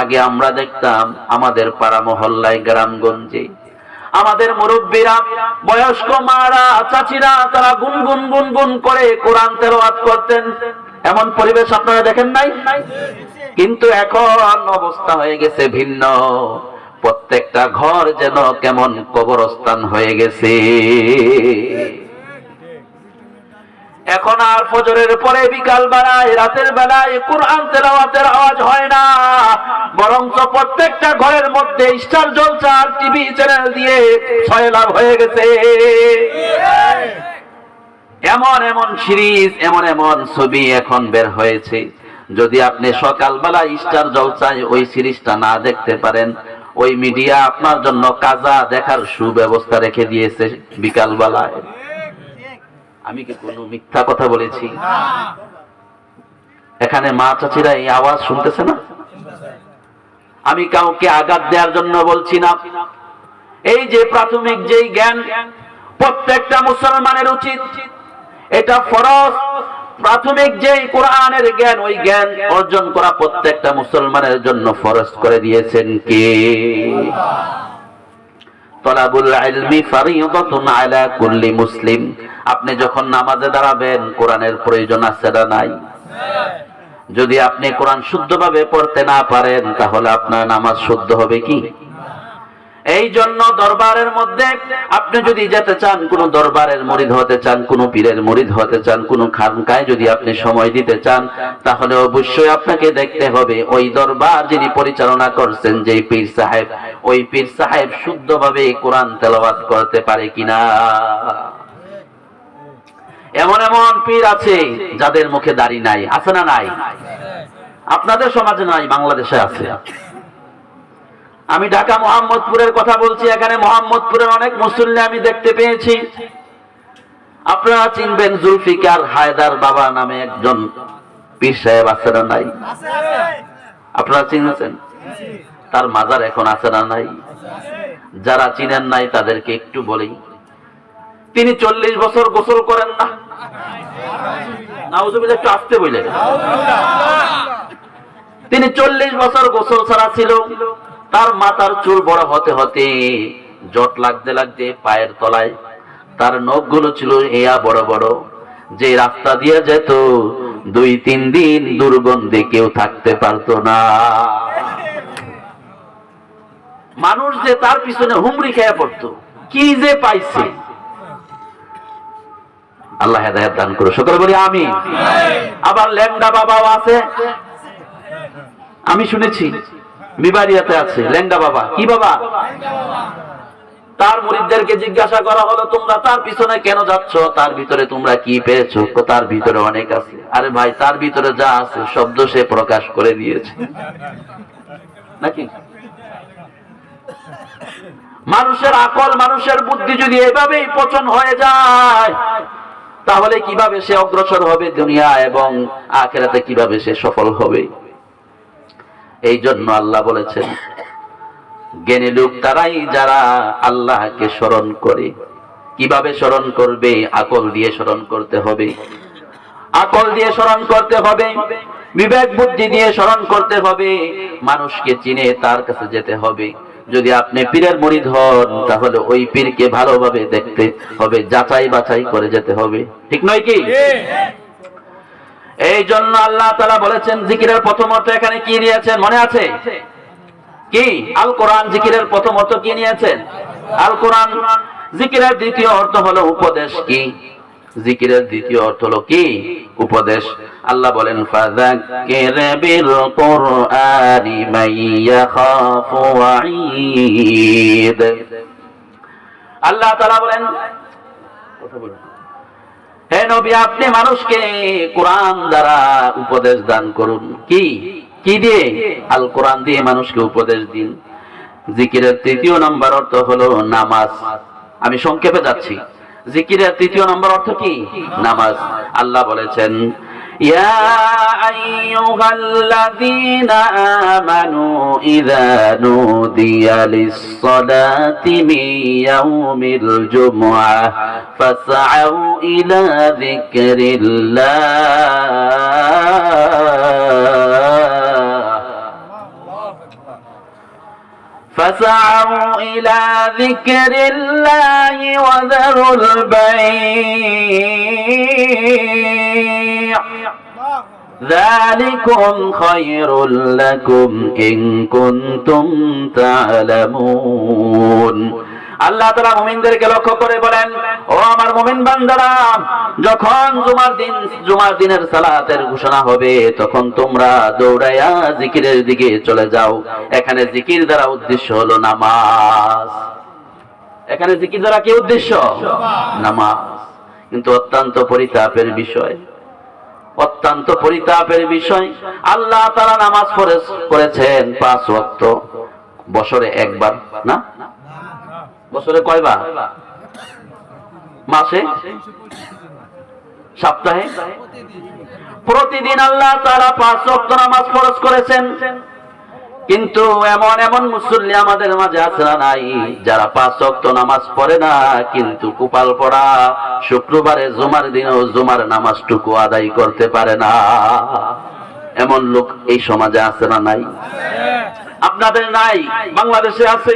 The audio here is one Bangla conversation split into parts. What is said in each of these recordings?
আগে আমরা দেখতাম আমাদের পাড়া মহল্লায় গ্রামগঞ্জে আমাদের মুরব্বীরা বয়স্ক মারা চাচিরা তারা গুনগুন গুনগুন করে কোরআন তেলাওয়াত করতেন। এমন পরিবেশ আপনারা দেখেন নাই? কিন্তু এখন অবস্থা হয়ে গেছে ভিন্ন। প্রত্যেকটা ঘর যেন কেমন কবরস্থান হয়ে গেছে। এখন আর ফজরের পরে বিকাল বেলায় রাতের বেলায় কোরআন তেলাওয়াতের আওয়াজ হয় না, বরঞ্চ প্রত্যেকটা ঘরের মধ্যে স্টার জলসা টিভি চ্যানেল দিয়ে সয়লাভ হয়ে গেছে। এমন এমন সিরিজ এমন এমন ছবি এখন বের হয়েছে, যদি আপনি সকালবেলা স্টার জলসায় ওই সিরিজটা না দেখতে পারেন, ওই মিডিয়া আপনার জন্য কাজা দেখার সুব্যবস্থা রেখে দিয়েছে বিকাল বেলায়। আমি কি কোনো মিথ্যা কথা বলেছি? এখানে মা চাচিরা এই আওয়াজ শুনতেছে না? আমি কাউকে আঘাত দেওয়ার জন্য বলছি না। এই যে প্রাথমিক যেই জ্ঞান প্রত্যেকটা মুসলমানের উচিত, এটা ফরজ। প্রাথমিক যে কোরআনের জ্ঞান, ওই জ্ঞান অর্জন করা প্রত্যেকটা মুসলমানের জন্য ফরজ করে দিয়েছেন কে? তলাবুল ইলমি ফারিদাতুন আলা কুল্লি মুসলিম। আপনি যখন নামাজে দাঁড়াবেন কোরআনের প্রয়োজন আছে না নাই? যদি আপনি কোরআন শুদ্ধভাবে পড়তে না পারেন তাহলে আপনার নামাজ শুদ্ধ হবে কি? এই জন্য দরবারের মধ্যে আপনি যদি যেতে চান, কোন দরবারের মুরিদ হতে চান, কোন পীরের মুরিদ হতে চান, কোন খানকায় যদি আপনি সময় দিতে চান, তাহলে অবশ্যই আপনাকে দেখতে হবে ওই দরবার যিনি পরিচালনা করছেন যে পীর সাহেব, ওই পীর সাহেব শুদ্ধভাবে কোরআন তেলাওয়াত করতে পারে কিনা। এমন এমন পীর আছে যাদের মুখে দাড়ি নাই, আছে না নাই? আপনাদের সমাজে নাই, বাংলাদেশে আছে। আমি ঢাকা মোহাম্মদপুরের কথা বলছি। এখানে মোহাম্মদপুরের অনেক মুসল্লি আমি দেখতে পেয়েছি। আপনারা চিনবেন জুলফিকার হায়দার বাবা নামে একজন পীর সাহেব, আছে না নাই? আপনারা চিনেছেন? তার মাজার এখন আছে না নাই? যারা চিনেন নাই তাদেরকে একটু বলি, তিনি 40 বছর গোসল করেন না। নাউজুবিল্লাহ, একটু আসতে বললেন। তিনি 40 বছর গোসল ছাড়া ছিল। তার মাথার চুল বড় হতে হতে জট লাগতে লাগতে পায়ের তলায় তার নখগুলো ছিল এয়া বড় বড়, যে রাস্তা দিয়ে যেত 2-3 দিন দুর্গন্ধে কেউ থাকতে পারতো না। মানুষ যে তার পিছনে হুমড়ি খেয়ে পড়তো, কি যে পাইছে। আল্লাহ হেদায়েত দান করুন, সকলে বলি আমিন। আবার ল্যাংড়া বাবাও আছে, আমি শুনেছি বিবারিয়াতে আছে ল্যাংড়া বাবা। কি বাবা? তার মুরিদদেরকে জিজ্ঞাসা করা হলো, তোমরা তার পিছনে কেন যাচ্ছ? তার ভিতরে তোমরা কি পেয়েছো? তার ভিতরে অনেক আছে। আরে ভাই, তার ভিতরে যা আছে শব্দ সে প্রকাশ করে দিয়েছে নাকি? মানুষের আকল, মানুষের বুদ্ধি যদি এভাবেই পচন হয়ে যায়, তাহলে কিভাবে সে অগ্রসর হবে দুনিয়া এবং আখিরাতে, কিভাবে সে সফল হবে? এই জন্য আল্লাহ বলেছেন, জ্ঞানী লোক তারাই যারা আল্লাহকে স্মরণ করে। কিভাবে স্মরণ করবে? আকল দিয়ে স্মরণ করতে হবে। আকল দিয়ে স্মরণ করতে হবে, বিবেক বুদ্ধি দিয়ে স্মরণ করতে হবে। মানুষকে চিনে তার কাছে যেতে হবে। যদি আপনি পীরের মুরিদ হন, তাহলে ওই পীরকে ভালোভাবে দেখতে হবে, যাচাই বাছাই করে যেতে হবে। ঠিক নয় কি? এই জন্য আল্লাহ তাআলা বলেছেন, জিকিরের প্রথম অর্থ এখানে কি নিয়েছেন মনে আছে কি? আল কোরআন। জিকিরের প্রথম অর্থ কি নিয়েছেন? আল কোরআন। জিকিরের দ্বিতীয় অর্থ হলো উপদেশ। কি? জিকিরের দ্বিতীয় অর্থ হলো কি? উপদেশ। আল্লাহ বলেন, ফাযাক্কির বিল কুরআনি মান ইয়াখাফু ওয়াঈদ। আল্লাহ তাআলা বলেন, কথা বলেন, হে নবী, আপনি মানুষকে কোরআন দ্বারা উপদেশ দান করুন। কি? কি দিয়ে? আল কোরআন দিয়ে মানুষকে উপদেশ দিন। জিকিরের তৃতীয় নাম্বার অর্থ হলো নামাজ। আমি সংক্ষেপে যাচ্ছি। জিকিরের তৃতীয় নাম্বার অর্থ কি? নামাজ। আল্লাহ বলেছেন, ইয়া আইয়ুহাল্লাযীনা আমানু ইযা নুদিয়া লিস-সালাতি মিন ইয়াউমিল জুমআহ ফাসআউ ইলা যিকরিল্লাহ فسعوا إلى ذكر الله وذروا البيع ذلكم خير لكم إن كنتم تعلمون আল্লাহ তাআলা মুমিনদেরকে লক্ষ্য করে বলেন, ও আমার মুমিন বান্দারা, যখন জুমার দিনের সালাতের ঘোষণা হবে তখন তোমরা দৌড়াইয়া জিকিরের দিকে চলে যাও। এখানে জিকির দ্বারা উদ্দেশ্য হলো নামাজ। এখানে জিকির দ্বারা কি উদ্দেশ্য? নামাজ। কিন্তু অত্যন্ত পরিতাপের বিষয়, অত্যন্ত পরিতাপের বিষয়, আল্লাহ তাআলা নামাজ ফরজ করেছেন 5 ওয়াক্ত, বছরে একবার না, বছরে কয়বার? মাসে, সপ্তাহে, প্রতিদিন আল্লাহ তাআলা 5 ওয়াক্ত নামাজ ফরজ করেছেন। কিন্তু এমন মুসল্লি আমাদের মাঝে আছে না নাই, যারা 5 ওয়াক্ত নামাজ পড়ে না, কিন্তু কুপাল পড়া শুক্রবারে জুমার দিনেও জুমার নামাজটুকু আদায় করতে পারে না। এমন লোক এই সমাজে আছে না নাই? আপনাদের নাই, বাংলাদেশে আছে।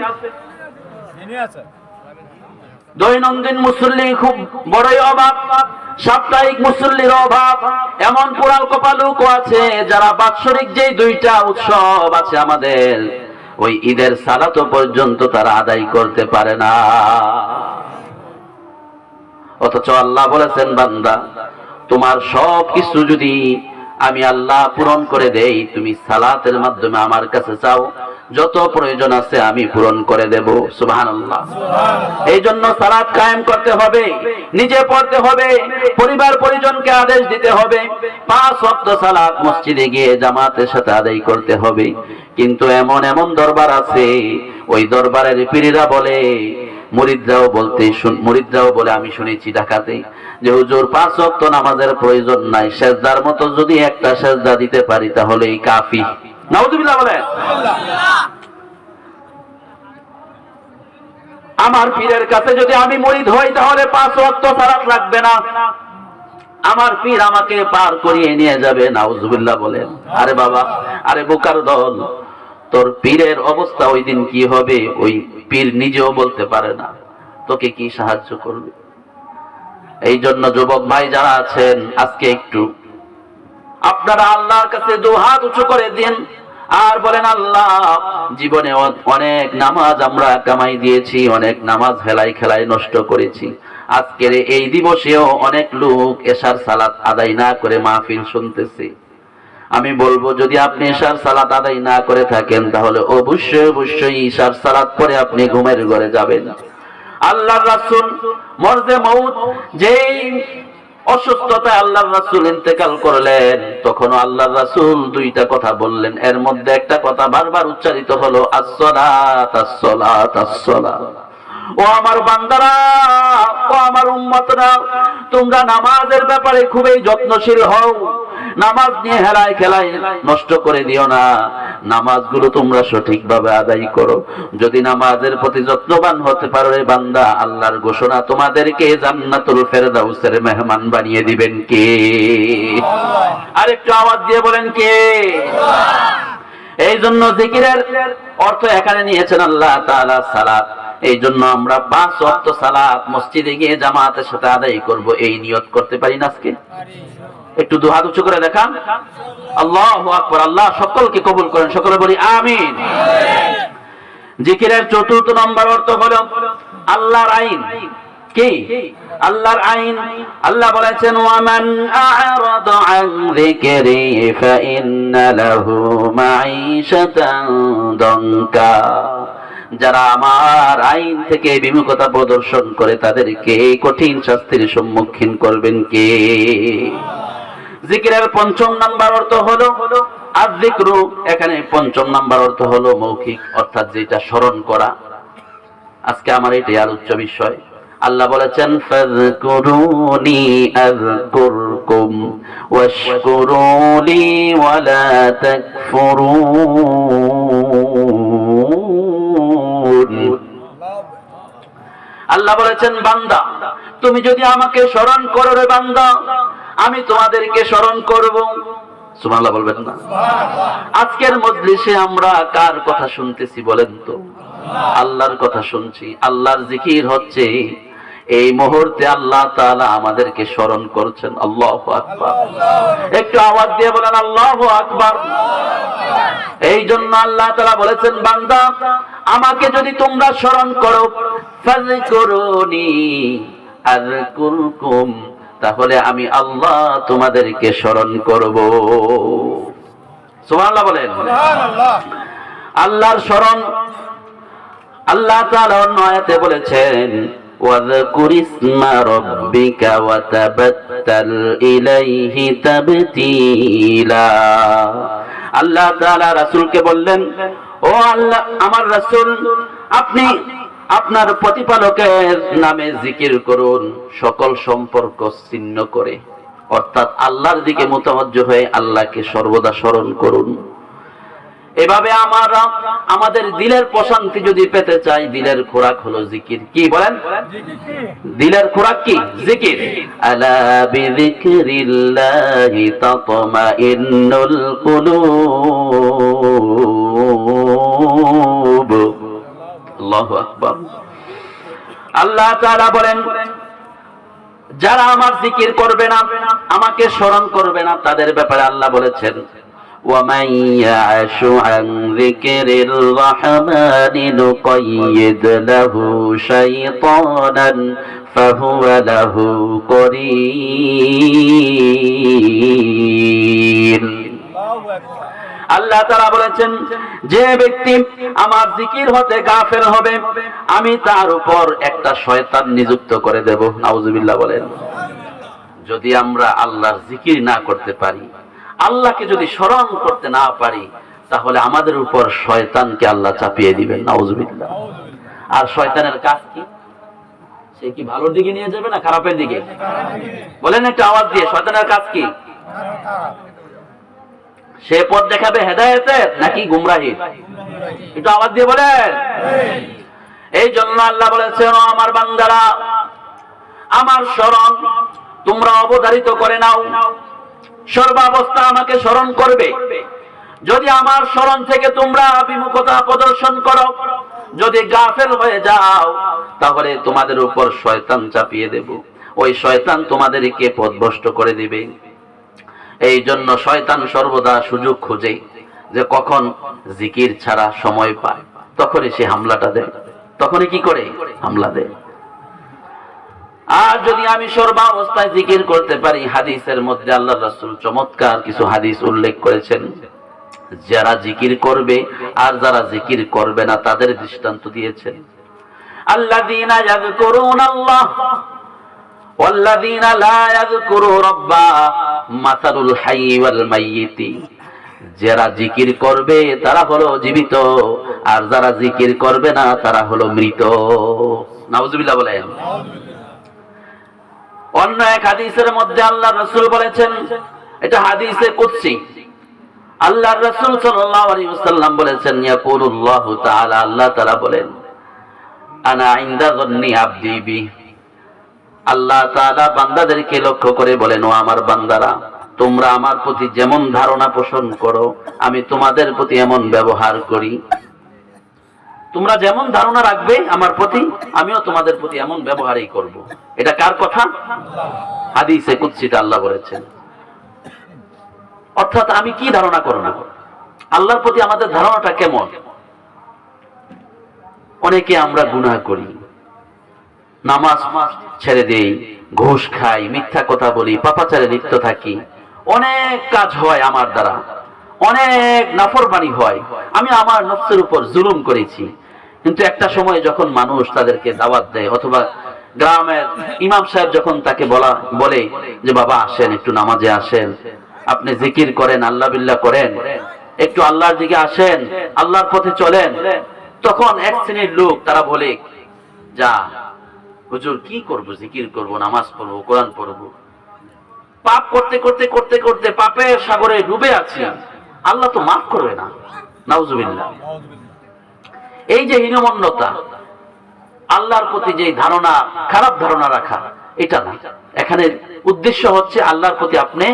দৈনন্দিন মুসল্লি খুব বড়ই অভাব, সাপ্তাহিক মুসল্লির অভাব। এমন পোড়াল কপালুক আছে যারা বাৎসরিক যে 2টা উৎসব আছে আমাদের, ওই ঈদের সালাত পর্যন্ত তারা আদায় করতে পারে না। অথচ আল্লাহ বলেছেন, বান্দা তোমার সব কিছু যদি আমি আল্লাহ পূরণ করে দেই, তুমি সালাতের মাধ্যমে আমার কাছে চাও, যত প্রয়োজন আছে আমি পূরণ করে দেব। সুবহানাল্লাহ। এই জন্য সালাত কায়েম করতে হবে, নিজে পড়তে হবে, পরিবার পরিজনকে আদেশ দিতে হবে, 5 ওয়াক্ত সালাত মসজিদে গিয়ে জামাতের সাথে আদায় করতে হবে। কিন্তু এমন দরবার আছে, ওই দরবারের পীরেরা বলে, মুরিদরাও বলে, আমি শুনেছি ঢাকাতে, যে হুজুর 5 ওয়াক্ত নামাজের প্রয়োজন নাই, সেজদার মতো যদি একটা সেজদা দিতে পারি তাহলেই কাফি। নাউযুবিল্লাহ বলেন। আমার পীরের কাছে যদি আমি মুরিদ হই তাহলে 5 ওয়াক্ত সালাত লাগবে না, আমার পীর আমাকে পার করিয়ে নিয়ে যাবে। নাউযুবিল্লাহ বলেন। আরে বাবা, আরে বোকার দল, তোর পীরের অবস্থা ওই দিন কি হবে ওই পীর নিজেও বলতে পারে না, তোকে কি সাহায্য করবে? এই জন্য যুবক ভাই যারা আছেন, আজকে একটু আপনারা আল্লাহর কাছে 2 হাত উঁচু করে দিন আর বলেন, আল্লাহ জীবনে অনেক নামাজ আমরা কামাই দিয়েছি, অনেক নামাজ হেলাই খেলায় নষ্ট করেছি, আজকের এই দিবসেও অনেক লোক এশার সালাত আদায় না করে মাহফিল শুনতেছে। আমি বলবো, যদি আপনি এশার সালাত আদায় না করে থাকেন তাহলে অবশ্যই ঈশার সালাত পরে আপনি ঘুমের ঘরে যাবেন। আল্লাহর রাসূল মরদে মউত যেই অসুস্থতায় আল্লাহর রাসূল ইন্তেকাল করলেন, তখন আল্লাহর রাসূল 2টা কথা বললেন। এর মধ্যে একটা কথা বারবার উচ্চারিত হলো, আসসালাত আসসালাত আসসালাত। ও আমার বান্দারা, ও আমার উম্মতরা, তোমরা নামাজের ব্যাপারে খুবই যত্নশীল হও, নামাজ নিয়ে হেলায় খেলায় নষ্ট করে দিও না, নামাজগুলো তোমরা সঠিকভাবে আদায় করো। যদি নামাজের প্রতি যত্নবান হতে পারো রে বান্দা, আল্লাহর ঘোষণা, তোমাদেরকে জান্নাতুল ফেরদাউসের মেহমান বানিয়ে দিবেন কে? আরেকটু আওয়াজ দিয়ে বলেন কে? এই জন্য জিকিরের অর্থ এখানে নিয়েছেন আল্লাহ তাআলা সালাত। এই জন্য আমরা 5 ওয়াক্ত সালাত মসজিদে গিয়ে জামাতের সাথে আদায় করব, এই নিয়ত করতে পারি না আজকে? একটু 2 হাত উঁচু করে দেখান। আল্লাহু আকবার। আল্লাহ সকলকে কবুল করেন, সকলে বলি আমিন। জিকিরের 4র্থ নম্বর অর্থ হলো আল্লাহর আইন। কি? আল্লাহর আইন। আল্লাহ বলেছেন, ওয়ামান আ'রাদা আন যিকরি ফাইন্না লাহু মাঈশাতান দানকা। যারা আমার আইন থেকে বিমুখতা প্রদর্শন করে তাদেরকে কঠিন শাস্তির সম্মুখীন করবেন কে? জিকিরের 5ম নাম্বার অর্থ হলো আয-যিকরু। এখানে 5ম নাম্বার অর্থ হলো মৌখিক, অর্থাৎ যেটা স্মরণ করা। আজকে আমার এটাই আলোচ্য বিষয়। আল্লাহ বলেছেন, ফাযকুরুনি আযকুরকুম ওয়াশকুরুলি ওয়ালা তাকফুরুন। আল্লাহ বলেছেন, বান্দা তুমি যদি আমাকে স্মরণ করো রে বান্দা, আমি তোমাদেরকে স্মরণ করব। সুবহানাল্লাহ বলবেন না? আজকের মজলিসে আমরা কার কথা শুনতেছি বলেন তো? আল্লাহর কথা শুনছি। আল্লাহর জিকির হচ্ছে। এই মুহূর্তে আল্লাহ তাআলা আমাদেরকে স্মরণ করছেন। আল্লাহু আকবার। একটু আওয়াজ দিয়ে বলেন আল্লাহু আকবার। এই জন্য আল্লাহ তাআলা বলেছেন, বান্দা আমাকে যদি তোমরা স্মরণ করো, ফাযকুরুনি আযকুরকুম, তাহলে আমি আল্লাহ তোমাদেরকে স্মরণ করব। সুবহানাল্লাহ বলেন। আল্লাহর স্মরণ আল্লাহ তাআলা অন্য আয়াতে বলেছেন, ওয়াযকুর ইসমা রাব্বিকা ওয়া তাবাত্তাল ইলাইহি তাবতীলা। আল্লাহ তাআলা রাসূলকে বললেন, ও আল্লাহ আমার রাসূল, আপনি আপনার প্রতিপালকের নামে জিকির করুন সকল সম্পর্ক ছিন্ন করে, অর্থাৎ আল্লাহর দিকে মুতাওয়াজ্জহ হয়ে আল্লাহকে সর্বদা স্মরণ করুন। এভাবে আমরা আমাদের দিলের প্রশান্তি যদি পেতে চাই, দিলের খোরাক হলো জিকির। কি বলেন? দিলের খোরাক কি? জিকির। আলা বিযিকরিল্লাহি তাতমাইন্নুল কুলুব। আল্লাহু আকবার। আল্লাহ তাআলা বলেন, যারা আমার জিকির করবে না, আমাকে স্মরণ করবে না, তাদের ব্যাপারে আল্লাহ বলেছেন, وَمَن يَعْشُ عَن ذِكْرِ الرَّحْمَنِ نُقَيِّضْ لَهُ شَيْطَانًا فَهُوَ لَهُ قَرِينٌ। আল্লাহ তাআলা বলেছেন, যে ব্যক্তি আমার জিকির হতে গাফেল হবে, আমি তার উপর একটা শয়তান নিযুক্ত করে দেব। নাউজুবিল্লাহ বলেন। যদি আমরা আল্লাহর জিকির না করতে পারি, আল্লাহকে যদি স্মরণ করতে না পারি, তাহলে আমাদের উপর শয়তানকে আল্লাহ চাপিয়ে দিবেন। নাউজুবিল্লাহ। আর শয়তানের কাজ কি? সে কি ভালোর দিকে নিয়ে যাবে না খারাপের দিকে? বলেন একটা আওয়াজ দিয়ে, শয়তানের কাজ কি? সে পথ দেখাবে হেদায়েতের নাকি গুমরাহির? একটু আওয়াজ দিয়ে বলেন। এই জন্য আল্লাহ বলেছেন, ও আমার বান্দারা, আমার স্মরণ তোমরা অবধারিত করে নাও, সর্বাবস্থা আমাকে স্মরণ করবে। যদি আমার স্মরণ থেকে তোমরা বিমুখতা প্রদর্শন করো, যদি গাফেল হয়ে যাও, তাহলে তোমাদের উপর শয়তান চাপিয়ে দেব। ওই শয়তান তোমাদেরকে পথভ্রষ্ট করে দিবে। এই জন্য শয়তান সর্বদা সুযোগ খোঁজে যে কখন জিকির ছাড়া সময় পায়, তখনই সে হামলাটা দেয়। তখনই কি করে? হামলা দেয়। আর যদি আমি সর্বাবস্থায় জিকির করতে পারি, হাদিসের মধ্যে আল্লাহর রাসূল চমৎকার কিছু হাদিস উল্লেখ করেছেন। যারা জিকির করবে আর যারা জিকির করবে না, তাদের দৃষ্টান্ত দিয়েছেন। আল্লাযীনা ইয়াযকুরুনাল্লাহ ওয়াল্লাযীনা লা ইয়াযকুরু রাব্বা মাসালুল হাইয়্যি ওয়াল মাইয়্যিতি। যারা জিকির করবে তারা হলো জীবিত, আর যারা জিকির করবে না তারা হলো মৃত। নাউজুবিল্লাহ বলেন। অন্য এক হাদিসের মধ্যে আল্লাহর রাসূল বলেছেন, এটা হাদিসে কুদসি, আল্লাহর রাসূল সাল্লাল্লাহু আলাইহি ওয়াসাল্লাম বলেছেন, ইয়াকুলুল্লাহু তাআলা, আল্লাহ তাআলা বলেন, আনা ইনদা যান্নি আবদি বি। আল্লাহ তাআলা বান্দাদেরকে লক্ষ্য করে বলেন, ও আমার বান্দারা, তোমরা আমার প্রতি যেমন ধারণা পোষণ করো, আমি তোমাদের প্রতি এমন ব্যবহার করি। তোমরা যেমন ধারণা রাখবে আমার প্রতি, আমিও তোমাদের প্রতি এমন ব্যবহারই করব। এটা কার কথা? হাদিসে কুদসিতে আল্লাহ বলেছেন। অর্থাৎ আমি কি ধারণা করব, আল্লাহর প্রতি আমাদের ধারণাটা কেমন? অনেকে আমরা গুনাহ করি, নামাজ ছেড়ে দেই, ঘুষ খাই, মিথ্যা কথা বলি, পাপাচারে লিপ্ত থাকি, অনেক কাজ হয় আমার দ্বারা, অনেক নাফরমানি হয়, আমি আমার নফসের উপর জুলুম করেছি। কিন্তু একটা সময় যখন মানুষ তাদেরকে দাওয়াত দেয়, অথবা গ্রামের ইমাম সাহেব যখন তাকে বলে যে বাবা আসেন, একটু নামাজে আসেন, আপনি জিকির করেন, আল্লাহ বিল্লাহ করেন, একটু আল্লাহর দিকে আসেন, আল্লাহর পথে চলেন, তখন এক শ্রেণীর লোক তারা বলে, যা হুজুর কি করব, জিকির করব, নামাজ পড়বো, কোরআন পড়বো, পাপ করতে করতে করতে করতে পাপের সাগরে ডুবে আছি, আল্লাহ তো মাফ করবে না। নাউজুবিল্লাহ। এই যে হীনমন্যতা, আল্লাহর প্রতি যে ধারণা, খারাপ ধারণা রাখা, এটা না। এখানে উদ্দেশ্য হচ্ছে আল্লাহর প্রতি আপনি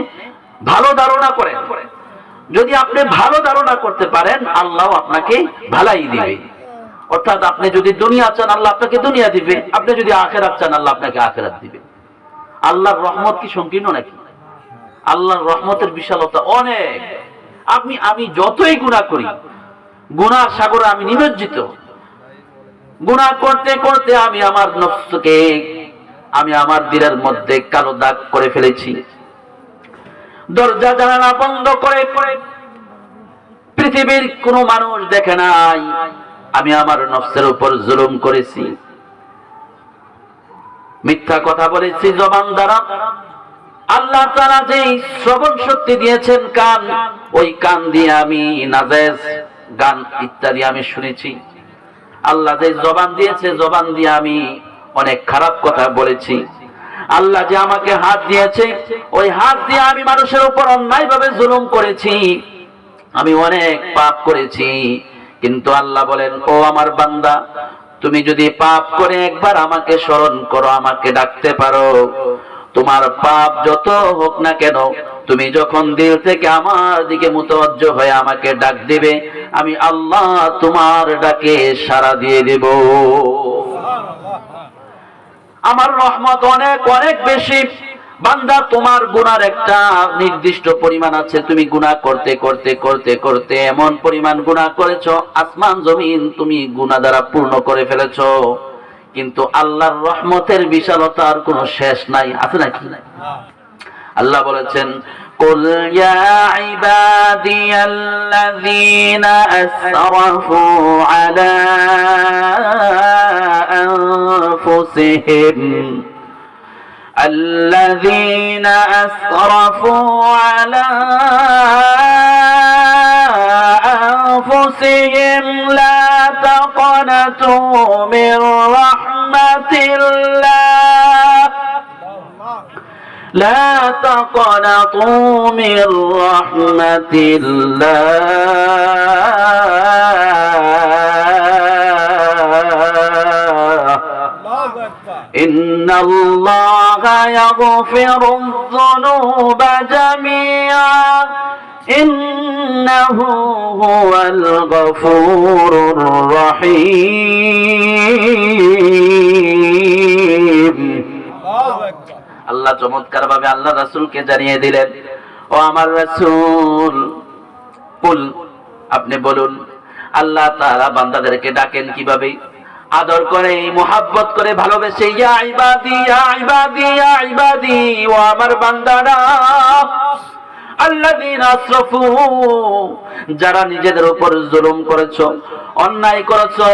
ভালো ধারণা করেন। যদি আপনি ভালো ধারণা করতে পারেন, আল্লাহ আপনাকে ভালাই দিবে। অর্থাৎ আপনি যদি দুনিয়া চান, আল্লাহ আপনাকে দুনিয়া দিবে। আপনি যদি আখিরাত চান, আল্লাহ আপনাকে আখিরাত দিবে। আল্লাহর রহমত কি সংকীর্ণ নাকি? আল্লাহর রহমতের বিশালতা অনেক। আমি যতই গুনাহ করি, গুনার সাগরে আমি নিমজ্জিত। গুনাহ করতে করতে আমি আমার নফসকে, আমি আমার দিলের মধ্যে কালো দাগ করে ফেলেছি। দরজা জানালা বন্ধ করে পৃথিবীর কোন মানুষ দেখে নাই আমি আমার নফসের উপর জুলুম করেছি। মিথ্যা কথা বলেছি জবান দ্বারা। আল্লাহ তাআলা যে শ্রবণ শক্তি দিয়েছেন কান, ওই কান দিয়ে আমি নাজায়েজ গান ইত্যাদি আমি শুনেছি। আল্লাহ যে জবান দিয়েছে, জবান দিয়ে আমি অনেক খারাপ কথা বলেছি। আল্লাহ যে আমাকে হাত দিয়েছে, ওই হাত দিয়ে আমি মানুষের উপর অন্যায়ভাবে জুলুম করেছি। আমি অনেক পাপ করেছি। কিন্তু আল্লাহ বলেন, ও আমার বান্দা, তুমি যদি পাপ করে একবার আমাকে স্মরণ করো, আমাকে ডাকতে পারো, তোমার পাপ যত হোক না কেন, তুমি যখন দিল থেকে আমার দিকে মুতাওয়াজ্জহ হয়ে আমাকে ডাক দিবে, আমি আল্লাহ তোমার ডাকে সাড়া দিয়ে দেব। আমার রহমত অনেক অনেক বেশি। বান্দা, তোমার গুনার একটা নির্দিষ্ট পরিমাণ আছে। তুমি গুনাহ করতে করতে করতে করতে এমন পরিমাণ গুনাহ করেছো, আসমান জমিন তুমি গুনাহ দ্বারা পূর্ণ করে ফেলেছো। কিন্তু আল্লাহর রহমতের বিশালতার কোনো শেষ নাই, আছে নাকি? আল্লাহ বলেছেন, কুল ইয়া ইবাদিয়াল্লাযীনা আসরাফু আলা আনফুসিহিম الذين أسرفوا على أنفسهم لا تقنطوا من رحمة الله لا تقنطوا من رحمة الله إن الله يغفر الذنوب جميعا إنه هو الغفور الرحيم। আল্লাহ চমৎকার ভাবে আল্লাহ রাসূলকে জানিয়ে দিলেন, ও আমার রাসূল, কুল, আপনি বলুন, আল্লাহ তাআলা বান্দাদেরকে ডাকেন কিভাবে? আদর করে, মোহাব্বত করে, ভালোবেসে, ইয়া ইবাদি ইয়া ইবাদি ইয়া ইবাদি, ও আমার বান্দারা, আল্লাযীনা আসরাফু, যারা নিজেদের উপর জুলুম করেছো, অন্যায় করেছো,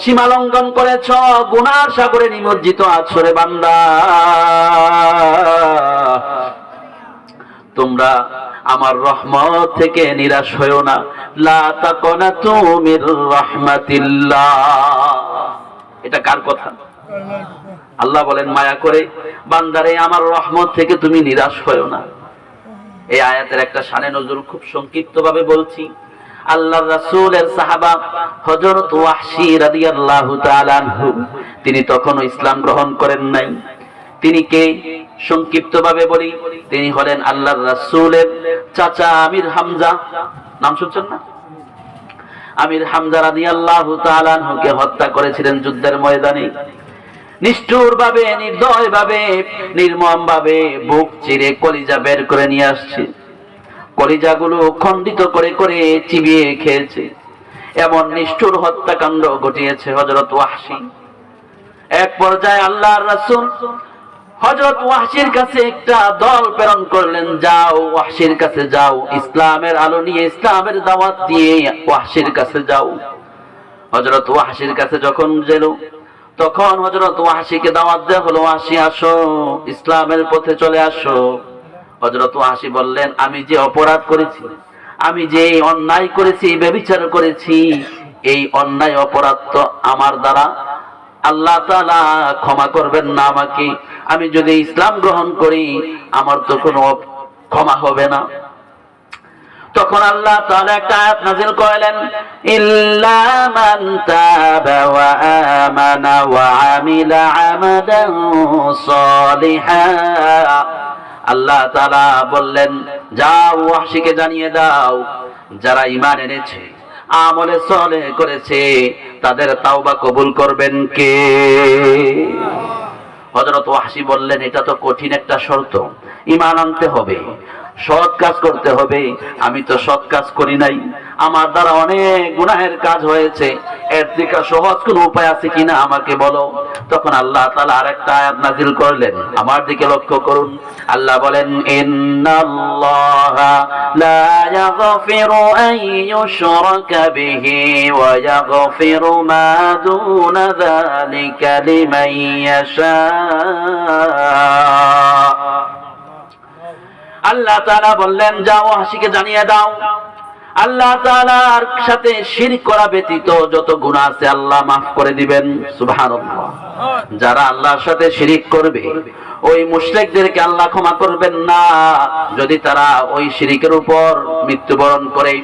সীমা লঙ্ঘন করেছো, গুনার সাগরে নিমজ্জিত আছো রে বান্দা, তোমরা আমার রহমত থেকে নিরাশ হয়ো না। লা তাকনাতু মির রাহমাতিল্লাহ। এটা কার কথা? আল্লাহ বলেন মায়া করে, বান্দারে আমার রহমত থেকে তুমি নিরাশ হয়ো না। এই আয়াতের একটা শানে নজুল খুব সংক্ষিপ্ত ভাবে বলছি। আল্লাহর রাসূলের সাহাবা হযরত ওয়াহশী রাদিয়াল্লাহু তাআলা আনহু, তিনি তখনও ইসলাম গ্রহণ করেন নাই। তিনি কে? সংক্ষিপ্ত ভাবে বলি, তিনি হলেন আল্লাহর রাসূলের চাচা আমির হামজা। নাম শুনছেন না? আমির হামজা রাদিয়াল্লাহু তাআলা আনহুকে হত্যা করেছিলেন যুদ্ধের ময়দানে। নিষ্ঠুর ভাবে, নির্দয় ভাবে, নির্মম ভাবে বুক চিরে কলিজা বের করে নিয়ে আসছে। কলিজাগুলো খণ্ডিত করে করে চিবিয়ে খেয়েছে। এমন নিষ্ঠুর হত্যাকাণ্ড ঘটিয়েছে হযরত ওয়াহশী। এক পর্যায়ে আল্লাহর রাসূল হযরত ওয়াহশীর কাছে একটা দল প্রেরণ করলেন, যাও ওয়াহশীর কাছে যাও, ইসলামের আলো নিয়ে, ইসলামের দাওয়াত দিয়ে ওয়াহশীর কাছে যাও। হযরত ওয়াহশীর কাছে যখন গেল, তখন হযরত ওয়াহশীকে দাওয়াত দেওয়া হলো, ওয়াহশী আসো, ইসলামের পথে চলে আসো। হযরত ওয়াহশী বললেন, আমি যে অপরাধ করেছি, আমি যে অন্যায় করেছি, ব্যভিচার করেছি, এই অন্যায় অপরাধ তো আমার দ্বারা আল্লাহ তাআলা ক্ষমা করবেন না আমাকে। আমি যদি ইসলাম গ্রহণ করি, আমার তো কোনো ক্ষমা হবে না। তখন আল্লাহ তাআলা একটা আয়াত নাযিল করলেন, ইল্লা মান তাবা ওয়া আমানা ওয়া আমিলা আমালান সালিহা আল্লাহ তাআলা বললেন, যাও ওয়াহশীকে জানিয়ে দাও, যারা ঈমান এনেছে, আমলে সালেহ করেছে, তাদের তাওবা কবুল করবেন কে? হযরত ওয়াহশী বললেন, এটা তো কঠিন একটা শর্ত, ঈমান আনতে হবে, সৎ কাজ করতে হবে। আমি তো সৎ কাজ করি নাই, আমার দ্বারা অনেক গুনাহের কাজ হয়েছে, এর থেকে সহজ কোন উপায় আছে কিনা আমাকে বলো। তখন আল্লাহ তাআলা আরেকটা আয়াত নাযিল করলেন, আমার দিকে লক্ষ্য করুন। আল্লাহ বলেন, ইন্নাল্লাহা লা ইয়াগফিরু আন ইউশরাকা বিহি ওয়া ইয়াগফিরু মা দুনা যালিকা লিমান ইয়াশা। আল্লাহ তাআলা বললেন, যাও ওয়াহশীকে জানিয়ে দাও, আল্লাহ তাআলার সাথে শিরক করা ব্যতীত যত গুনাহ আছে আল্লাহ মাফ করে দিবেন। সুবহানাল্লাহ। যারা আল্লাহর সাথে শিরক করবে, ওই মুশরিকদেরকে আল্লাহ ক্ষমা করবেন না, যদি তারা ওই শিরকের উপর মৃত্যুবরণ করে।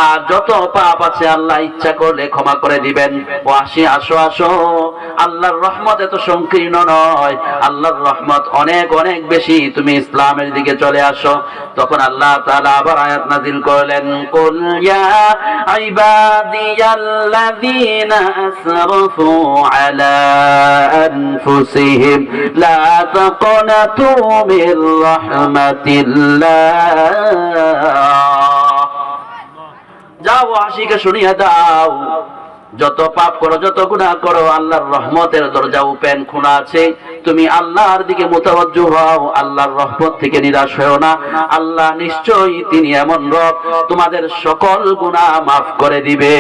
আর যত পাপ আছে আল্লাহ ইচ্ছা করলে ক্ষমা করে দিবেন। ওয়াহশী, আসো আসো, আল্লাহর রহমত এত সংকীর্ণ নয়, আল্লাহর রহমত অনেক অনেক বেশি, তুমি ইসলামের দিকে চলে আসো। তখন আল্লাহ তাআলা আবার আয়াত নাযিল করলেন, কুল ইয়া ইবাদিয়াল্লাযীনা আসরাফু আলা আনফুসিহিম লা তাকনাতু মির রাহমাতিল্লাহ। যাও ওয়াহশীকে শুনিয়ে দাও, যত পাপ করো, যত গুনাহ করো, আল্লাহর রহমতের দরজা ওপেন খোলা আছে। তুমি আল্লাহর দিকে মুতাওয়াজ্জু হও, আল্লাহর রহমত থেকে নিরাশ হও না। আল্লাহ নিশ্চয়ই তিনি এমন রব, তোমাদের সকল গুনাহ মাফ করে দিবে।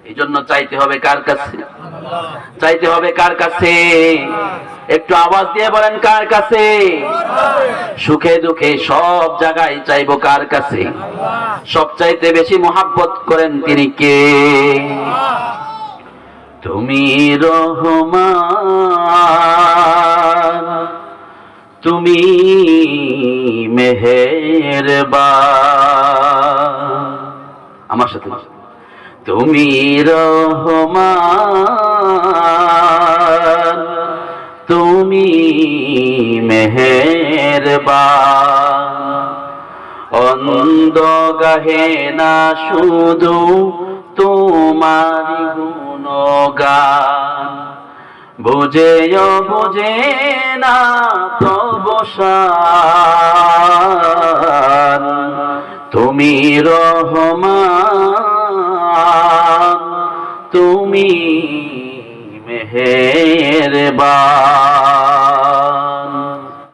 এই জন্য চাইতে হবে কার কাছে? চাইতে হবে কার কাছে? একটু আওয়াজ দিয়ে বলেন, কার কাছে? সুখে দুঃখে সব জায়গায় চাইবো কার কাছে? সবচাইতে বেশি মহব্বত করেন তিনি কে? তুমি রহমান, তুমি মেহেরবান। আমার সাথে, তুমি রহমান, তুমি মেহেরবান। অন্ধ গাহে না শুধু তোমার গুণগান, বুঝেও বুঝে না তবু শান। তুমি রহমান, তুমি মেহেরবান।